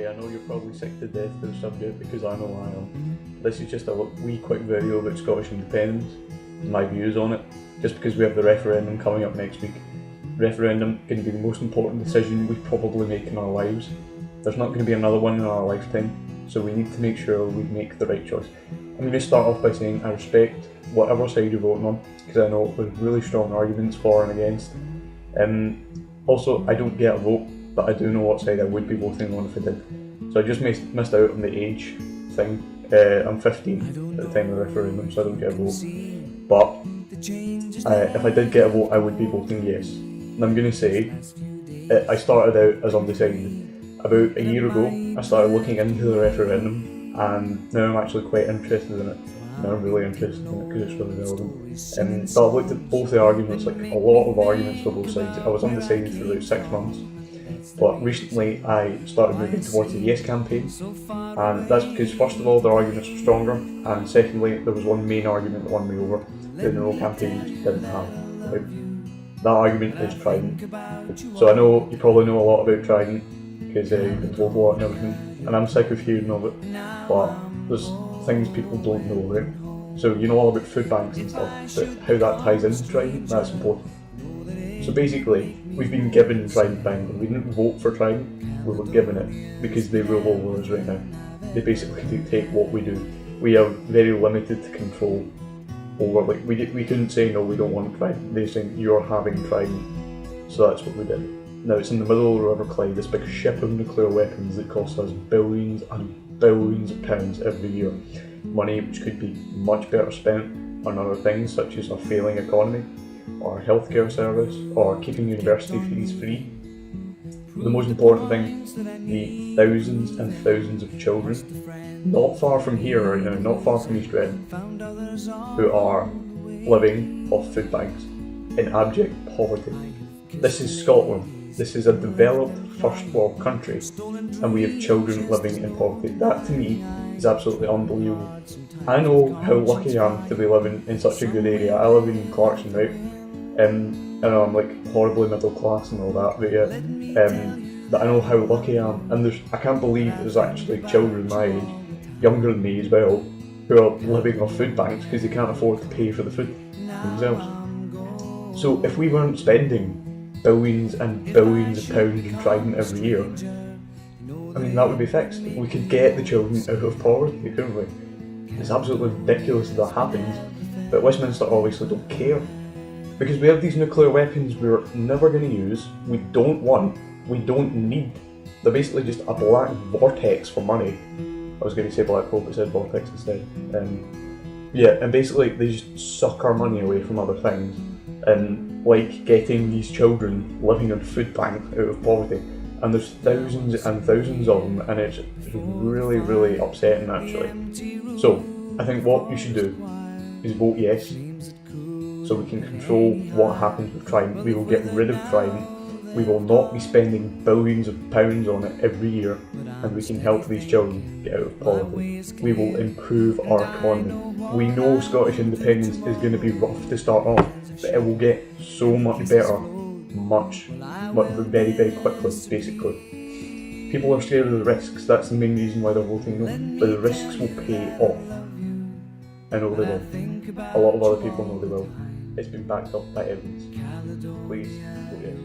say, I know you're probably sick to death to the subject, because I know I am. This is just a wee quick video about Scottish independence and my views on it, just because we have the referendum coming up next week. Referendum going to be the most important decision we probably make in our lives. There's not going to be another one in our lifetime, so we need to make sure we make the right choice. I'm going to start off by saying I respect whatever side you're voting on, because I know there's really strong arguments for and against. Also, I don't get a vote, but I do know what side I would be voting on if I did. So I just missed out on the age thing. I'm 15 at the time of the referendum, so I don't get a vote. But if I did get a vote, I would be voting yes. And I'm going to say, I started out as undecided. About a year ago, I started looking into the referendum, and now I'm actually quite interested in it. Now I'm really interested in it because it's really relevant. So I've looked at both the arguments, like a lot of arguments for both sides. I was undecided for about 6 months, but recently I started moving towards the yes campaign, and that's because first of all the arguments are stronger, and secondly there was one main argument that won me over that the no campaign didn't have. That argument is Trident. So I know you probably know a lot about Trident, because you've been told a lot and everything, and I'm sick of hearing of it, but there's things people don't know, right? So you know all about food banks and stuff, but how that ties into Trident, that's important. So basically, we've been given Trident Bank. We didn't vote for Trident, we were given it because they rule over us right now. They basically dictate what we do. We have very limited control over, like, we couldn't say no, we don't want Trident. They say you're having Trident, so that's what we did. Now it's in the middle of the River Clyde, this big ship of nuclear weapons that costs us billions and billions of pounds every year. Money which could be much better spent on other things, such as a failing economy, or healthcare service, or keeping university fees free. The most important thing, the thousands and thousands of children, not far from here right now, not far from East Red, who are living off food banks in abject poverty. This is Scotland. This is a developed first world country, and we have children living in poverty. That to me is absolutely unbelievable. I know how lucky I am to be living in such a good area. I live in Clarkson, right? I know I'm like horribly middle class and all that, but yeah, but I know how lucky I am, and I can't believe there's actually children my age, younger than me as well, who are living off food banks because they can't afford to pay for the food themselves. So if we weren't spending billions and billions of pounds in Trident every year, I mean, that would be fixed. We could get the children out of poverty, couldn't we? It's absolutely ridiculous that happens, but Westminster obviously don't care. Because we have these nuclear weapons we're never going to use, we don't want, we don't need. They're basically just a black vortex for money. I was going to say black hole, but I said vortex instead. Yeah, and basically they just suck our money away from other things. And like getting these children living on food banks out of poverty, and there's thousands and thousands of them, and it's really, really upsetting actually. So I think what you should do is vote yes, so we can control what happens with Trident. We will get rid of Trident. We will not be spending billions of pounds on it every year, and we can help these children get out of poverty. We will improve our economy. We know Scottish independence is going to be rough to start off, but it will get so much better, very, very quickly, basically. People are scared of the risks, that's the main reason why they're voting no, but the risks will pay off. I know they will. A lot of other people know they will. It's been backed up by evidence. Please vote yes.